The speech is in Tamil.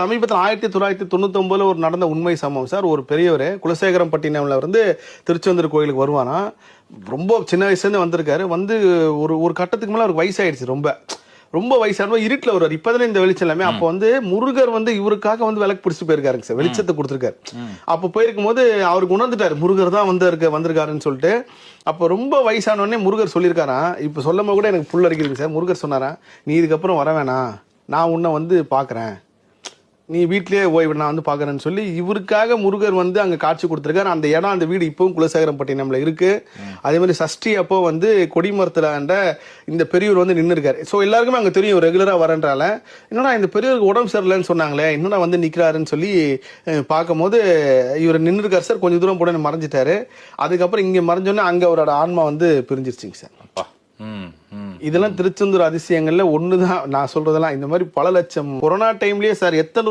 சமீபத்தில் 1999 ஒரு நடந்த உண்மை சம்பவம் சார். ஒரு பெரியவர் குலசேகரம்பட்டினம்ல இருந்து திருச்செந்தூர் கோயிலுக்கு வருவானா. ரொம்ப சின்ன வயசுலேருந்து வந்திருக்காரு. வந்து ஒரு ஒரு கட்டத்துக்கு மேலே அவருக்கு வயசாயிடுச்சு. ரொம்ப வயசான இருட்டில் வருவார். இப்போதானே இந்த வெளிச்சம் எல்லாமே. அப்போ வந்து முருகர் வந்து இவருக்காக வந்து விளக்கு பிடிச்சிட்டு போயிருக்காருங்க சார். வெளிச்சத்தை கொடுத்துருக்காரு. அப்போ போயிருக்கும் போது அவருக்கு உணர்ந்துட்டாரு முருகர் தான் வந்திருக்காருன்னு சொல்லிட்டு. அப்போ ரொம்ப வயசானோடனே முருகர் சொல்லியிருக்காராம். இப்போ சொல்லும் போது கூட எனக்கு புல் அரிக்குதுங்க சார். முருகர் சொன்னாரா, நீ இதுக்கப்புறம் வர வேணாம், நான் உன்னை வந்து பார்க்குறேன், நீ வீட்லயே ஓய்வு, நான் வந்து பார்க்குறேன்னு சொல்லி இவருக்காக முருகர் வந்து அங்கே காட்சி கொடுத்துருக்காரு. அந்த இடம், அந்த வீடு இப்பவும் குலசேகரம்பட்டினம்ல இருக்கு. அதே மாதிரி சஷ்டி அப்போ வந்து கொடிமரத்துல இந்த பெரியவர் வந்து நின்று இருக்காரு. ஸோ எல்லாருக்குமே அங்கே தெரியும் ரெகுலராக வரன்றால. என்னடா இந்த பெரியவருக்கு உடம்பு சரியில்லைன்னு சொன்னாங்களே, என்னடா வந்து நிற்கிறாருன்னு சொல்லி பார்க்கும்போது இவர் நின்று இருக்காரு சார். கொஞ்சம் தூரம் போட மறைஞ்சிட்டாரு. அதுக்கப்புறம் இங்கே மறைஞ்சோன்னே அங்கே அவரோட ஆன்மா வந்து பிரிஞ்சிருச்சுங்க சார். இதெல்லாம் திருச்செந்தூர் அதிசயங்கள்ல ஒண்ணுதான் நான் சொல்றதெல்லாம். இந்த மாதிரி பல லட்சம் கொரோனா டைம்லயே சார் எத்தனை